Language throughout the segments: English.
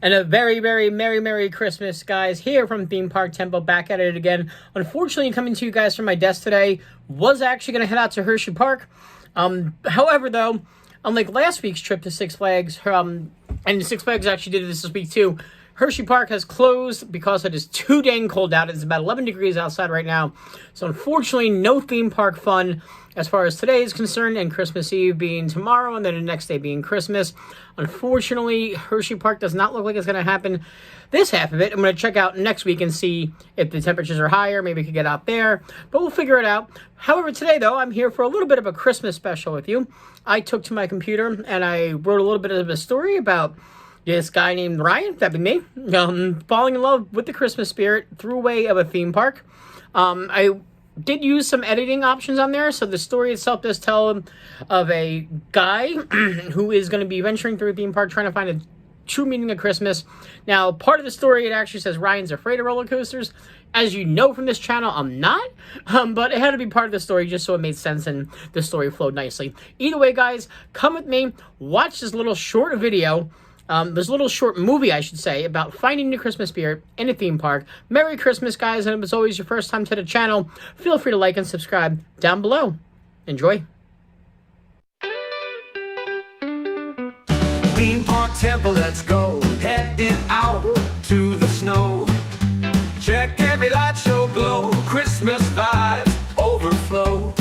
And a very, very Merry Christmas, guys, here from Theme Park Temple, back at it again. Unfortunately, coming to you guys from my desk today, was actually going to head out to Hershey Park. However, though, unlike last week's trip to Six Flags, and Six Flags actually did this week too, Hershey Park has closed because it is too dang cold out. It's about 11 degrees outside right now. So unfortunately, no theme park fun as far as today is concerned, and Christmas Eve being tomorrow, and then the next day being Christmas. Unfortunately, Hershey Park does not look like it's going to happen this half of it. I'm going to check out next week and see if the temperatures are higher. Maybe we could get out there, but we'll figure it out. However, today, though, I'm here for a little bit of a Christmas special with you. I took to my computer, and I wrote a little bit of a story about this guy named Ryan, that'd be me, falling in love with the Christmas spirit through way of a theme park. I did use some editing options on there, so the story itself does tell of a guy who is going to be venturing through a theme park trying to find a true meaning of Christmas. Now, part of the story, it actually says Ryan's afraid of roller coasters. As you know from this channel, I'm not, but it had to be part of the story just so it made sense and the story flowed nicely. Either way, guys, come with me, watch this little short video. This little short movie, I should say, about finding the Christmas spirit in a theme park. Merry Christmas, guys, and if it's always your first time to the channel, feel free to like and subscribe down below. Enjoy. Theme Park Temple, let's go. Heading out to the snow. Check every light show glow. Christmas vibes overflow.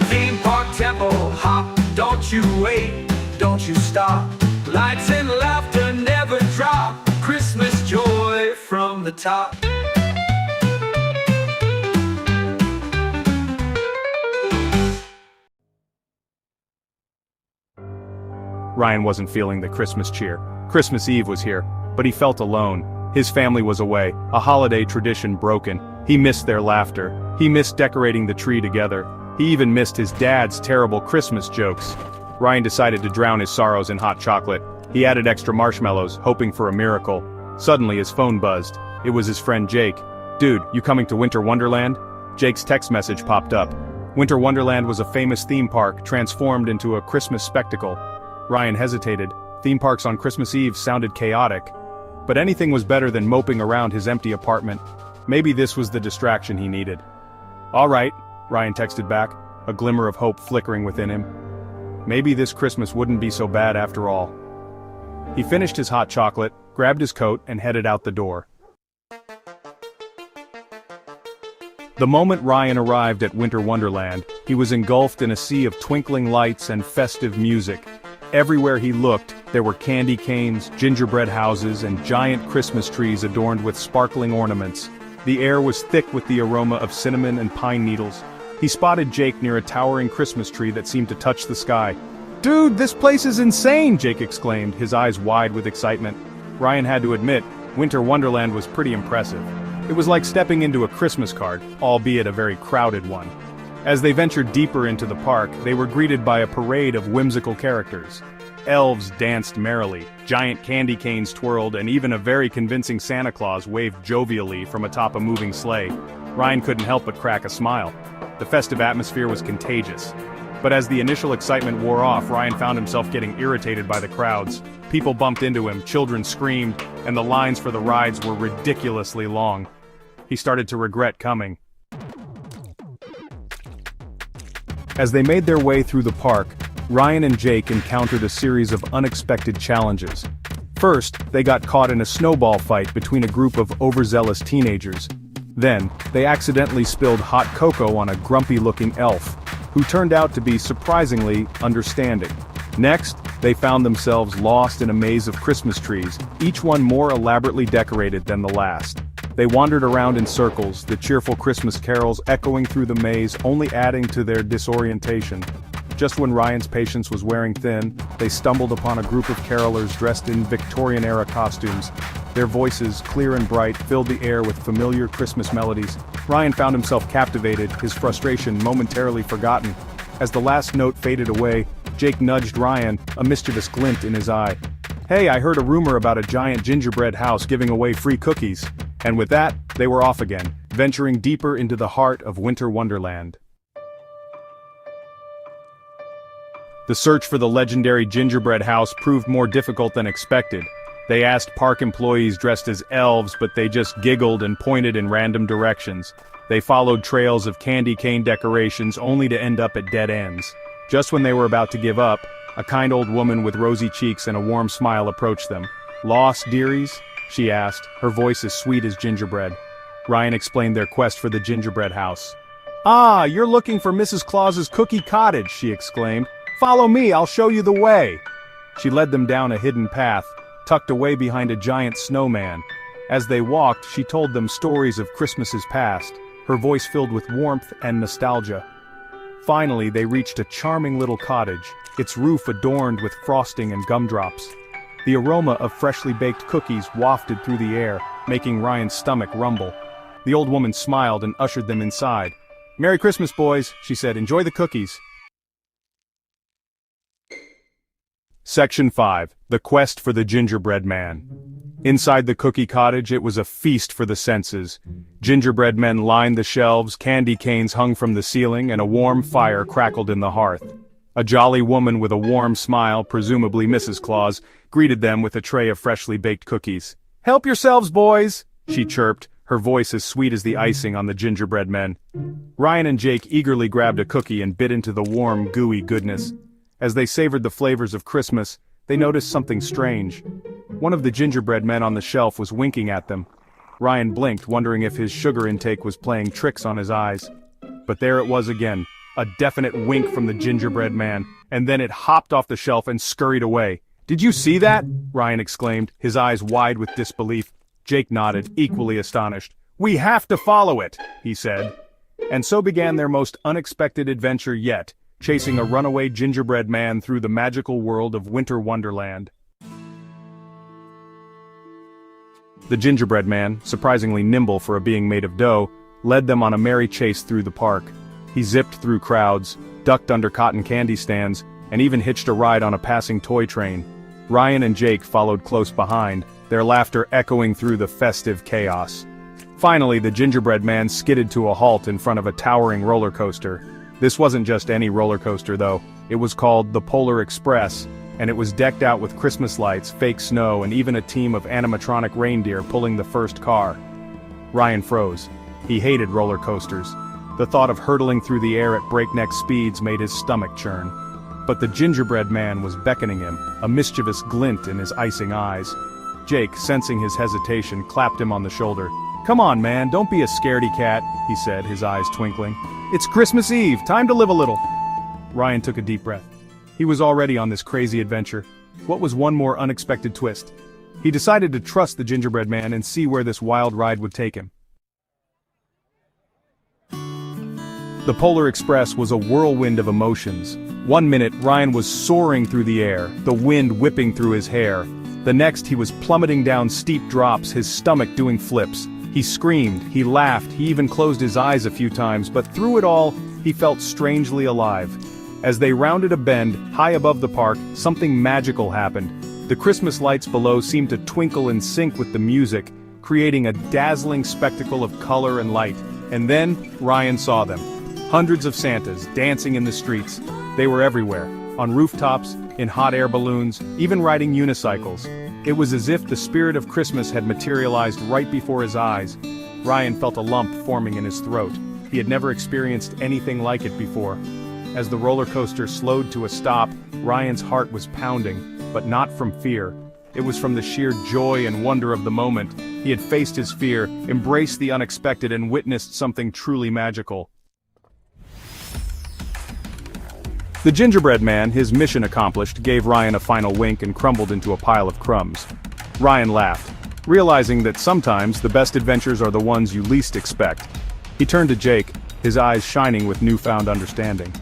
Theme Park Temple, hop, don't you wait, don't you stop. Lights and laughter never drop. Christmas joy from the top. Ryan wasn't feeling the Christmas cheer. Christmas Eve was here, but he felt alone. His family was away, a holiday tradition broken. He missed their laughter. He missed decorating the tree together. He even missed his dad's terrible Christmas jokes. Ryan decided to drown his sorrows in hot chocolate. He added extra marshmallows, hoping for a miracle. Suddenly his phone buzzed. It was his friend Jake. "Dude, you coming to Winter Wonderland?" Jake's text message popped up. Winter Wonderland was a famous theme park, transformed into a Christmas spectacle. Ryan hesitated. Theme parks on Christmas Eve sounded chaotic. But anything was better than moping around his empty apartment. Maybe this was the distraction he needed. "All right," Ryan texted back, a glimmer of hope flickering within him. Maybe this Christmas wouldn't be so bad after all. He finished his hot chocolate, grabbed his coat, and headed out the door. The moment Ryan arrived at Winter Wonderland, he was engulfed in a sea of twinkling lights and festive music. Everywhere he looked, there were candy canes, gingerbread houses, and giant Christmas trees adorned with sparkling ornaments. The air was thick with the aroma of cinnamon and pine needles. He spotted Jake near a towering Christmas tree that seemed to touch the sky. "Dude, this place is insane!" Jake exclaimed, his eyes wide with excitement. Ryan had to admit, Winter Wonderland was pretty impressive. It was like stepping into a Christmas card, albeit a very crowded one. As they ventured deeper into the park, they were greeted by a parade of whimsical characters. Elves danced merrily, giant candy canes twirled, and even a very convincing Santa Claus waved jovially from atop a moving sleigh. Ryan couldn't help but crack a smile. The festive atmosphere was contagious. But as the initial excitement wore off, Ryan found himself getting irritated by the crowds. People bumped into him, children screamed, and the lines for the rides were ridiculously long. He started to regret coming. As they made their way through the park, Ryan and Jake encountered a series of unexpected challenges. First, they got caught in a snowball fight between a group of overzealous teenagers. Then, they accidentally spilled hot cocoa on a grumpy-looking elf, who turned out to be surprisingly understanding. Next, they found themselves lost in a maze of Christmas trees, each one more elaborately decorated than the last. They wandered around in circles, the cheerful Christmas carols echoing through the maze, only adding to their disorientation. Just when Ryan's patience was wearing thin, they stumbled upon a group of carolers dressed in Victorian-era costumes. Their voices, clear and bright, filled the air with familiar Christmas melodies. Ryan found himself captivated, his frustration momentarily forgotten. As the last note faded away, Jake nudged Ryan, a mischievous glint in his eye. "Hey, I heard a rumor about a giant gingerbread house giving away free cookies." And with that, they were off again, venturing deeper into the heart of Winter Wonderland. The search for the legendary gingerbread house proved more difficult than expected. They asked park employees dressed as elves, but they just giggled and pointed in random directions. They followed trails of candy cane decorations only to end up at dead ends. Just when they were about to give up, a kind old woman with rosy cheeks and a warm smile approached them. "Lost, dearies?" she asked, her voice as sweet as gingerbread. Ryan explained their quest for the gingerbread house. "Ah, you're looking for Mrs. Claus's cookie cottage," she exclaimed. "Follow me, I'll show you the way." She led them down a hidden path, tucked away behind a giant snowman. As they walked, she told them stories of Christmases past, her voice filled with warmth and nostalgia. Finally, they reached a charming little cottage, its roof adorned with frosting and gumdrops. The aroma of freshly baked cookies wafted through the air, making Ryan's stomach rumble. The old woman smiled and ushered them inside. "Merry Christmas, boys," she said. "Enjoy the cookies." Section 5. The Quest for the Gingerbread Man. Inside the cookie cottage, it was a feast for the senses. Gingerbread men lined the shelves, candy canes hung from the ceiling, and a warm fire crackled in the hearth. A jolly woman with a warm smile, presumably Mrs. Claus, greeted them with a tray of freshly baked cookies. "Help yourselves, boys," she chirped, her voice as sweet as the icing on the gingerbread men. Ryan and Jake eagerly grabbed a cookie and bit into the warm, gooey goodness. As they savored the flavors of Christmas, they noticed something strange. One of the gingerbread men on the shelf was winking at them. Ryan blinked, wondering if his sugar intake was playing tricks on his eyes. But there it was again, a definite wink from the gingerbread man, and then it hopped off the shelf and scurried away. "Did you see that?" Ryan exclaimed, his eyes wide with disbelief. Jake nodded, equally astonished. "We have to follow it," he said. And so began their most unexpected adventure yet, chasing a runaway gingerbread man through the magical world of Winter Wonderland. The gingerbread man, surprisingly nimble for a being made of dough, led them on a merry chase through the park. He zipped through crowds, ducked under cotton candy stands, and even hitched a ride on a passing toy train. Ryan and Jake followed close behind, their laughter echoing through the festive chaos. Finally, the gingerbread man skidded to a halt in front of a towering roller coaster. This wasn't just any roller coaster, though. It was called the Polar Express, and it was decked out with Christmas lights, fake snow, and even a team of animatronic reindeer pulling the first car. Ryan froze. He hated roller coasters. The thought of hurtling through the air at breakneck speeds made his stomach churn. But the gingerbread man was beckoning him, a mischievous glint in his icing eyes. Jake, sensing his hesitation, clapped him on the shoulder. "Come on, man, don't be a scaredy cat," he said, his eyes twinkling. "It's Christmas Eve, time to live a little." Ryan took a deep breath. He was already on this crazy adventure. What was one more unexpected twist? He decided to trust the gingerbread man and see where this wild ride would take him. The Polar Express was a whirlwind of emotions. One minute, Ryan was soaring through the air, the wind whipping through his hair. The next, he was plummeting down steep drops, his stomach doing flips. He screamed, he laughed, he even closed his eyes a few times, but through it all, he felt strangely alive. As they rounded a bend, high above the park, something magical happened. The Christmas lights below seemed to twinkle in sync with the music, creating a dazzling spectacle of color and light. And then, Ryan saw them. Hundreds of Santas, dancing in the streets. They were everywhere, on rooftops, in hot air balloons, even riding unicycles. It was as if the spirit of Christmas had materialized right before his eyes. Ryan felt a lump forming in his throat. He had never experienced anything like it before. As the roller coaster slowed to a stop, Ryan's heart was pounding, but not from fear. It was from the sheer joy and wonder of the moment. He had faced his fear, embraced the unexpected, and witnessed something truly magical. The gingerbread man, his mission accomplished, gave Ryan a final wink and crumbled into a pile of crumbs. Ryan laughed, realizing that sometimes the best adventures are the ones you least expect. He turned to Jake, his eyes shining with newfound understanding.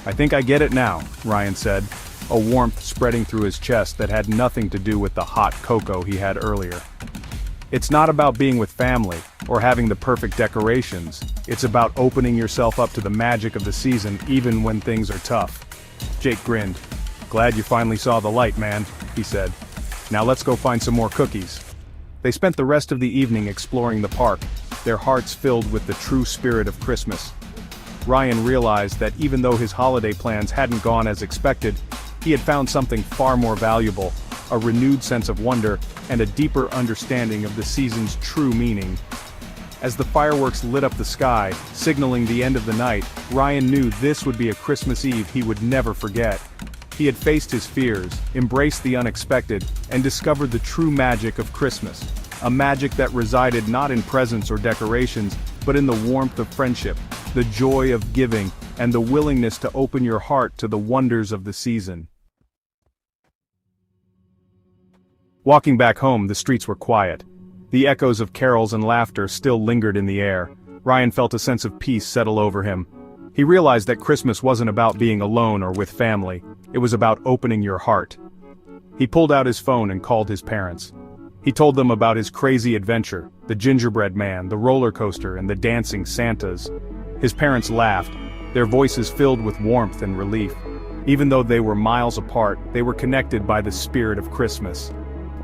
"I think I get it now," Ryan said, a warmth spreading through his chest that had nothing to do with the hot cocoa he had earlier. It's not about being with family, or having the perfect decorations. It's about opening yourself up to the magic of the season even when things are tough. Jake grinned. "Glad you finally saw the light, man," he said. "Now let's go find some more cookies." They spent the rest of the evening exploring the park, their hearts filled with the true spirit of Christmas. Ryan realized that even though his holiday plans hadn't gone as expected, he had found something far more valuable: a renewed sense of wonder, and a deeper understanding of the season's true meaning. As the fireworks lit up the sky, signaling the end of the night, Ryan knew this would be a Christmas Eve he would never forget. He had faced his fears, embraced the unexpected, and discovered the true magic of Christmas. A magic that resided not in presents or decorations, but in the warmth of friendship, the joy of giving, and the willingness to open your heart to the wonders of the season. Walking back home, the streets were quiet. The echoes of carols and laughter still lingered in the air. Ryan felt a sense of peace settle over him. He realized that Christmas wasn't about being alone or with family. It was about opening your heart. He pulled out his phone and called his parents. He told them about his crazy adventure, the gingerbread man, the roller coaster, and the dancing Santas. His parents laughed, their voices filled with warmth and relief. Even though they were miles apart, they were connected by the spirit of Christmas.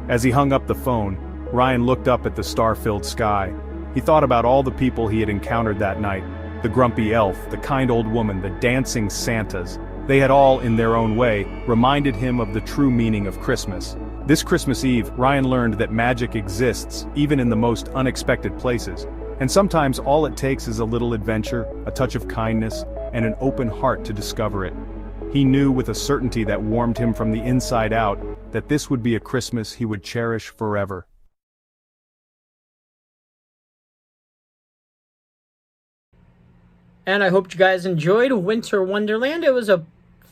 As he hung up the phone, Ryan looked up at the star-filled sky. He thought about all the people he had encountered that night. The grumpy elf, the kind old woman, the dancing Santas. They had all, in their own way, reminded him of the true meaning of Christmas. This Christmas Eve, Ryan learned that magic exists, even in the most unexpected places. And sometimes all it takes is a little adventure, a touch of kindness, and an open heart to discover it. He knew with a certainty that warmed him from the inside out, that this would be a Christmas he would cherish forever. And I hope you guys enjoyed Winter Wonderland. It was a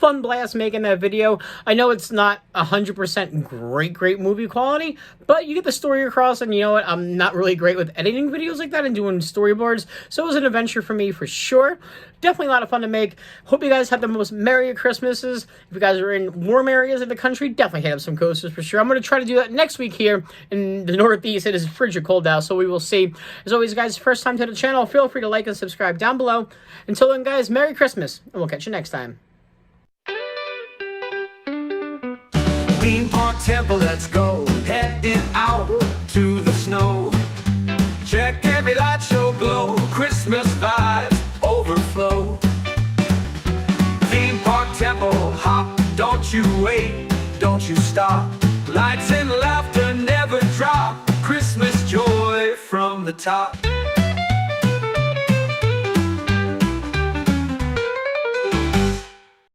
fun blast making that video. I know it's not 100% great movie quality, but you get the story across, and you know what? I'm not really great with editing videos like that and doing storyboards, so it was an adventure for me for sure. Definitely a lot of fun to make. Hope you guys have the most merry Christmases. If you guys are in warm areas of the country, definitely hit up some coasters for sure. I'm going to try to do that next week here in the Northeast. It is frigid cold now, so we will see. As always, guys, first time to the channel, feel free to like and subscribe down below. Until then, guys, Merry Christmas, and we'll catch you next time. Theme Park Temple, let's go. Heading out to the snow. Check every light show glow. Christmas vibes overflow. Theme Park Temple, hop. Don't you wait, don't you stop. Lights and laughter never drop. Christmas joy from the top.